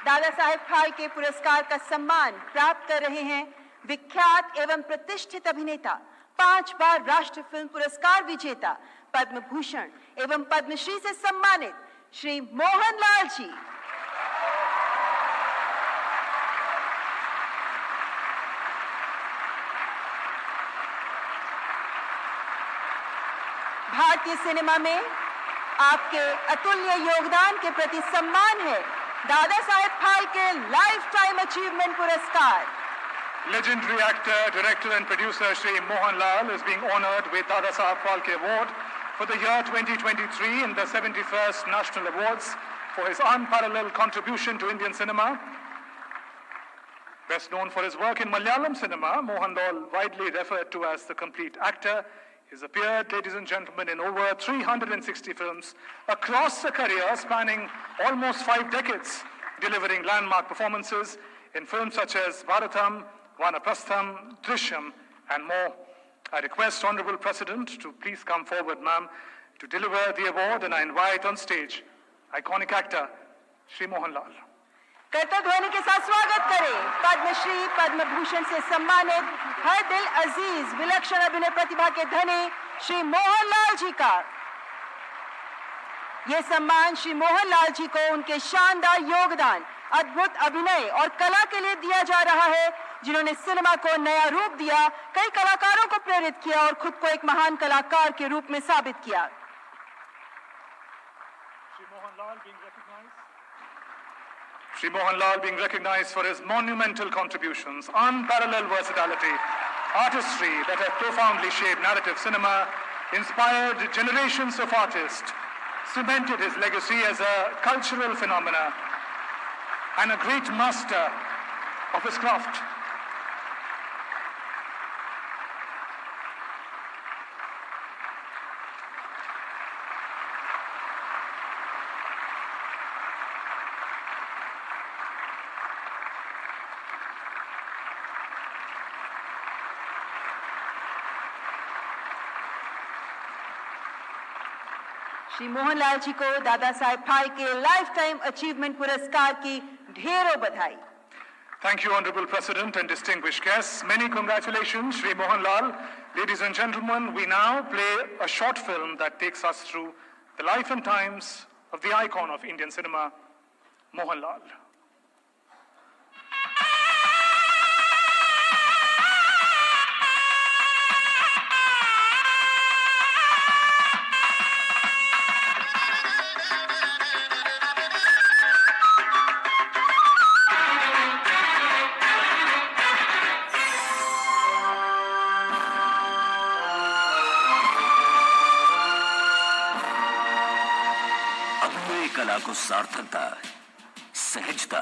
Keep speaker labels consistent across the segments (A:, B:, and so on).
A: दादा साहेब फाल्के पुरस्कार का सम्मान प्राप्त कर रहे हैं विख्यात एवं प्रतिष्ठित अभिनेता, 5 बार राष्ट्रीय फिल्म पुरस्कार विजेता, पद्म भूषण एवं पद्मश्री से सम्मानित श्री मोहनलाल जी। भारतीय सिनेमा में आपके अतुल्य योगदान के प्रति सम्मान है Dada Saheb Phalke life time achievement पुरस्कार।
B: Legendary actor, director and producer Shri Mohanlal is being honored with Dada Saheb Phalke Award for the year 2023 in the 71st National Awards for his unparalleled contribution to Indian cinema. Best known for his work in Malayalam cinema, Mohanlal, widely referred to as the complete actor, has appeared, ladies and gentlemen, in over 360 films across a career spanning almost 5 decades, delivering landmark performances in films such as Bharatam, Vanaprastham, Drishyam, and more. I request Honorable President to please come forward, ma'am, to deliver the award, and I invite on stage iconic actor Shri Mohanlal.
A: करतल ध्वनि के साथ स्वागत करें पद्मश्री, पद्म भूषण से सम्मानित हर दिल अजीज विलक्षण अभिनय प्रतिभा के धनी श्री मोहनलाल जी का। यह सम्मान श्री मोहनलाल जी को उनके शानदार योगदान, अद्भुत अभिनय और कला के लिए दिया जा रहा है, जिन्होंने सिनेमा को नया रूप दिया, कई कलाकारों को प्रेरित किया और खुद को एक महान कलाकार के रूप में साबित किया।
B: Shri Mohanlal being recognized for his monumental contributions, unparalleled versatility, artistry that have profoundly shaped narrative cinema, inspired generations of artists, cemented his legacy as a cultural phenomena, and a great master of his craft.
A: Shri Mohanlal ji को Dada Saheb Phalke life time achievement पुरस्कार की ढेरों बधाई।
B: Thank you, Honorable President and distinguished guests. Many congratulations, Shri Mohanlal. Ladies and gentlemen, we now play a short film that takes us through the life and times of the icon of Indian cinema, Mohanlal.
C: कला को सार्थकता, सहजता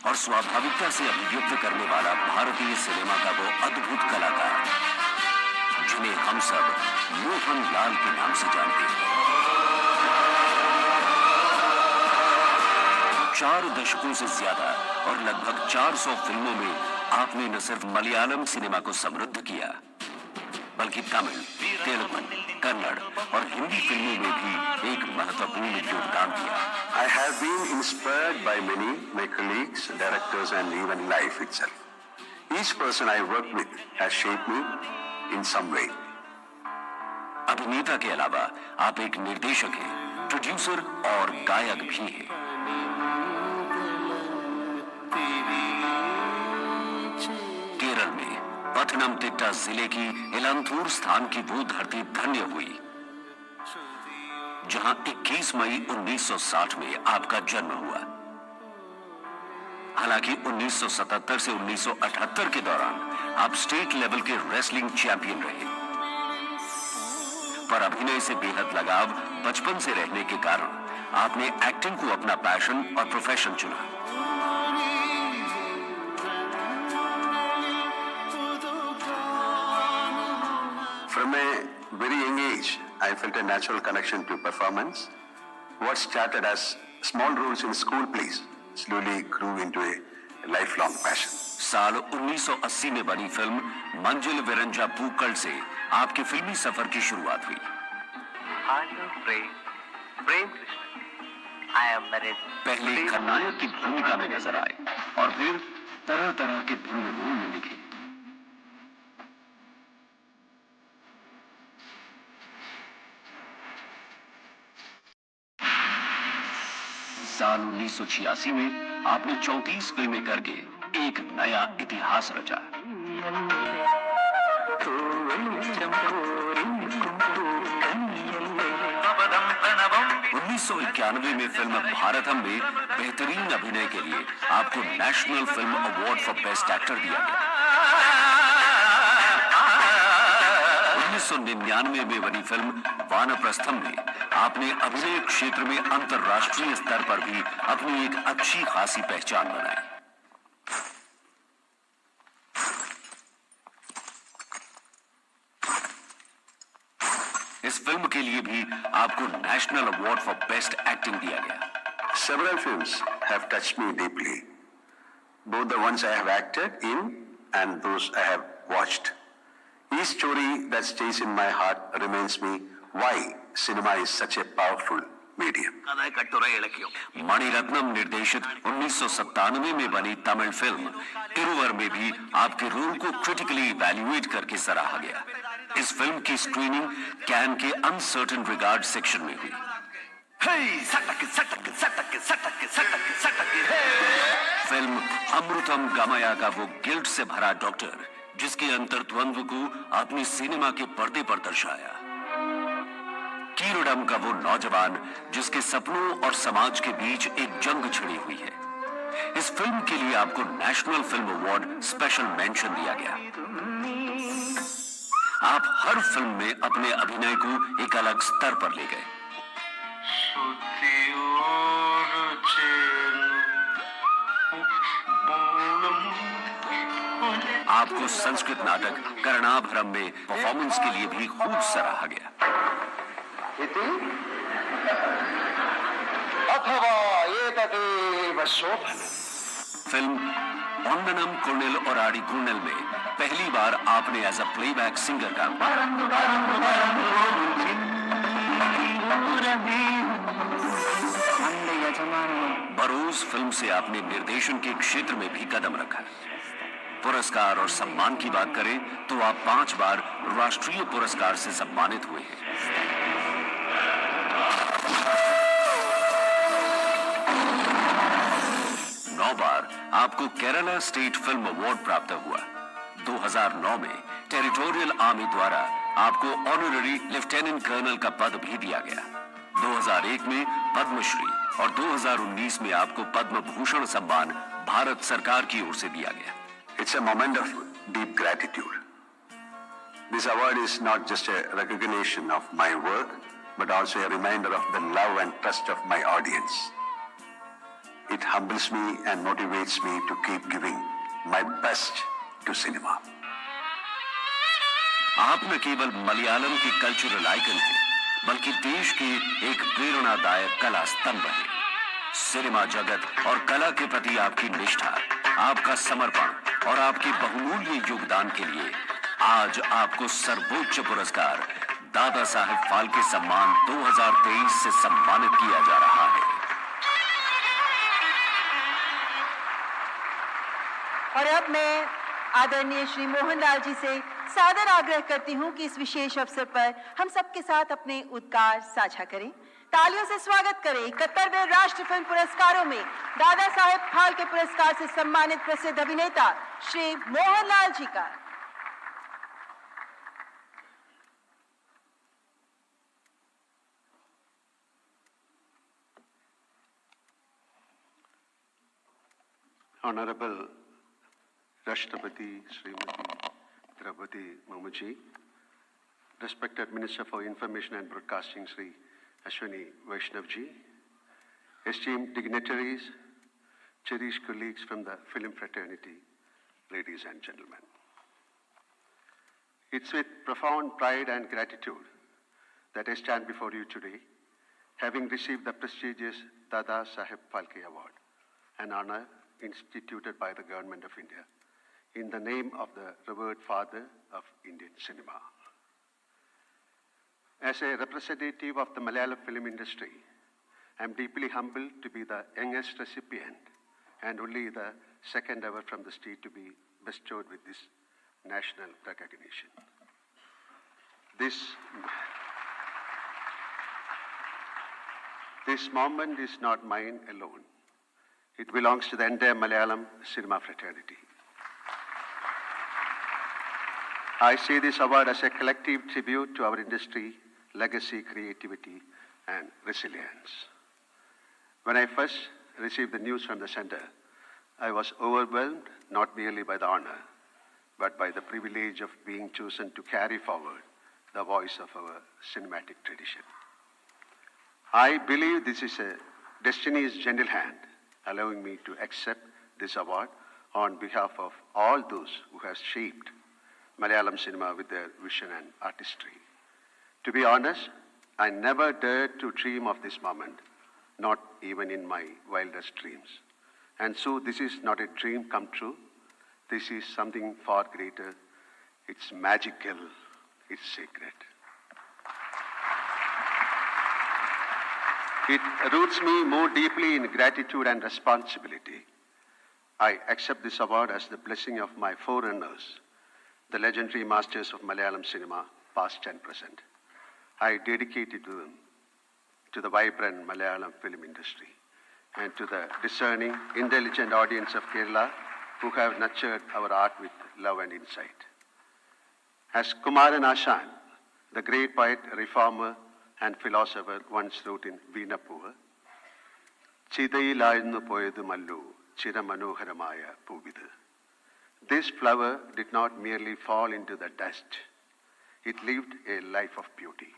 C: और स्वाभाविकता से अभिव्यक्त करने वाला भारतीय सिनेमा का वो अद्भुत कलाकार, जिन्हें हम सब मोहनलाल के नाम से जानते हैं। 4 दशकों से ज्यादा और लगभग 400 फिल्मों में आपने न सिर्फ मलयालम सिनेमा को समृद्ध किया, बल्कि तमिल, तेलुगु, कन्नड़ और हिंदी फिल्मों में भी एक महत्वपूर्ण योगदान दिया।
D: I have been inspired by many, my colleagues, directors and even life itself. Each person I work with has shaped me in some way.
C: अभिनेता के अलावा आप एक निर्देशक हैं, प्रोड्यूसर और गायक भी हैं। केरल में पथनमथिट्टा जिले की इलांथूर स्थान की वो धरती धन्य हुई, जहां 21 मई 1960 में आपका जन्म हुआ। हालांकि 1977 से 1978 के दौरान आप स्टेट लेवल के रेसलिंग चैंपियन रहे, पर अभिनय से बेहद लगाव बचपन से रहने के कारण आपने एक्टिंग को अपना पैशन और प्रोफेशन चुना।
D: From a very young age, I felt a natural connection to performance. What started as small roles in school plays slowly grew into a lifelong passion.
C: साल 1980 में बनी फिल्म मंजिल विरंजा पूक्कल से आपके फिल्मी सफर की शुरुआत हुई।
E: I love Prem Krishnan. I am married.
C: पहले खलनायक की भूमिका में नजर आए और फिर तरह तरह के भिन्न रोल में दिखे। साल 1986 में आपने 34 फिल्में करके एक नया इतिहास रचा। 1991 में फिल्म भारतम में बेहतरीन अभिनय के लिए आपको national film award for best actor दिया गया। 1999 में बनी फिल्म वानप्रस्थम में आपने अभिनय क्षेत्र में अंतर्राष्ट्रीय स्तर पर भी अपनी एक अच्छी खासी पहचान बनाई। इस फिल्म के लिए भी आपको national award for best acting दिया गया।
D: Several films have touched me deeply, both the ones I have acted in and those I have watched. Each story that stays in my heart reminds me why cinema is such a powerful medium.
C: Mani Ratnam निर्देशित 1997 में बनी Tamil film Iruvar में भी आपके role को critically evaluate करके सराहा गया। इस फिल्म की स्क्रीनिंग कैन के अनसर्टेन रिगार्ड सेक्शन में हुई। फिल्म अमृतम गमया का वो गिल्ट से भरा डॉक्टर जिसके अंतर्द्वंद्व को आपने सिनेमा के पर्दे पर दर्शाया। कीरोडम का वो नौजवान जिसके सपनों और समाज के बीच एक जंग छिड़ी हुई है। इस फिल्म के लिए आपको national film award special mention दिया गया। आप हर फिल्म में अपने अभिनय को एक अलग स्तर पर ले गए। आपको संस्कृत नाटक कर्णाभरम में परफॉर्मेंस के लिए भी खूब सराहा गया। फिल्म ओंडनम कुर्निल और आड़ी कुर्निल में पहली बार आपने एज अ प्लेबैक सिंगर काम किया। बरोज फिल्म से आपने निर्देशन के क्षेत्र में भी कदम रखा। पुरस्कार और सम्मान की बात करें तो आप 5 बार राष्ट्रीय पुरस्कार से सम्मानित हुए हैं। 9 बार आपको केरला स्टेट फिल्म अवार्ड प्राप्त हुआ। 2009 में टेरिटोरियल आर्मी द्वारा आपको ऑनररी लेफ्टिनेंट कर्नल का पद भी दिया गया। 2001 में पद्मश्री और 2019 में आपको पद्म भूषण सम्मान भारत सरकार की ओर से दिया गया।
D: It's a moment of deep gratitude. This award is not just a recognition of my work, but also a reminder of the love and trust of my audience. It humbles me and motivates me to keep giving my best to cinema.
C: आप न केवल मलयालम के cultural icon हैं, बल्कि देश के एक प्रेरणादायक कला स्तंभ हैं। सिनेमा जगत और कला के प्रति आपकी निष्ठा, आपका समर्पण और आपके बहुमूल्य योगदान के लिए आज आपको सर्वोच्च पुरस्कार दादा साहेब फाल्के सम्मान 2023 से सम्मानित किया जा रहा है।
A: और अब मैं आदरणीय श्री मोहनलाल जी से सादर आग्रह करती हूं कि इस विशेष अवसर पर हम सबके साथ अपने उद्गार साझा करें। तालियों से स्वागत करें 71वें राष्ट्रीय फिल्म पुरस्कारों में दादा साहेब फाल्के पुरस्कार से सम्मानित प्रसिद्ध अभिनेता श्री मोहनलाल जी का।
F: Honorable Rashtrapati Srimati Draupadi Murmu, respected Minister for Information and Broadcasting Sri Ashwini Vaishnavji, esteemed dignitaries, cherished colleagues from the film fraternity, ladies and gentlemen. It's with profound pride and gratitude that I stand before you today, having received the prestigious Dada Saheb Phalke Award, an honor instituted by the Government of India in the name of the revered father of Indian cinema. As a representative of the Malayalam film industry, I am deeply humbled to be the youngest recipient and only the second ever from the state to be bestowed with this national recognition. This moment is not mine alone. It belongs to the entire Malayalam cinema fraternity. I see this award as a collective tribute to our industry, legacy, creativity, and resilience. When I first received the news from the center, I was overwhelmed not merely by the honor, but by the privilege of being chosen to carry forward the voice of our cinematic tradition. I believe this is a destiny's gentle hand allowing me to accept this award on behalf of all those who have shaped Malayalam cinema with their vision and artistry. To be honest, I never dared to dream of this moment, not even in my wildest dreams. And so this is not a dream come true. This is something far greater. It's magical. It's sacred. It roots me more deeply in gratitude and responsibility. I accept this award as the blessing of my forerunners, the legendary masters of Malayalam cinema, past and present. I dedicate it to them, to the vibrant Malayalam film industry, and to the discerning, intelligent audience of Kerala who have nurtured our art with love and insight. As Kumaran Ashan, the great poet, reformer, and philosopher once wrote in Veena-Poovu, "Chidayilazhnu poyathu mallu, chiramanoharamaya poovidu." This flower did not merely fall into the dust. It lived a life of beauty.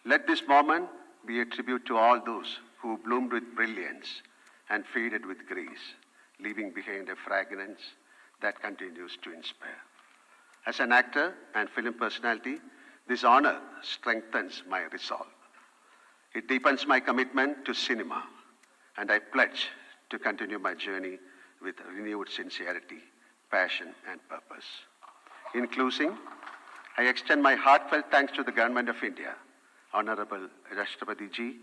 F: Let this moment be a tribute to all those who bloomed with brilliance and faded with grace, leaving behind a fragrance that continues to inspire. As an actor and film personality, this honor strengthens my resolve. It deepens my commitment to cinema, and I pledge to continue my journey with renewed sincerity, passion, and purpose. In closing, I extend my heartfelt thanks to the Government of India, Honorable Rashtrapati Ji,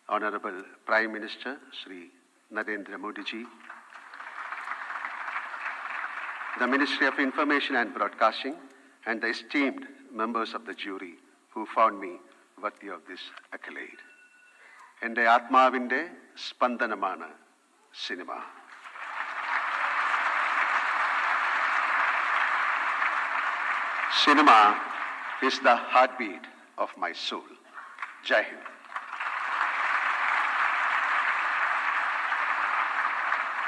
F: Honorable Prime Minister Shri Narendra Modi Ji, the Ministry of Information and Broadcasting, and the esteemed members of the jury who found me worthy of this accolade. Ende Atmavinte Spandanamana cinema. Cinema is the heartbeat of my soul. Jai Hind.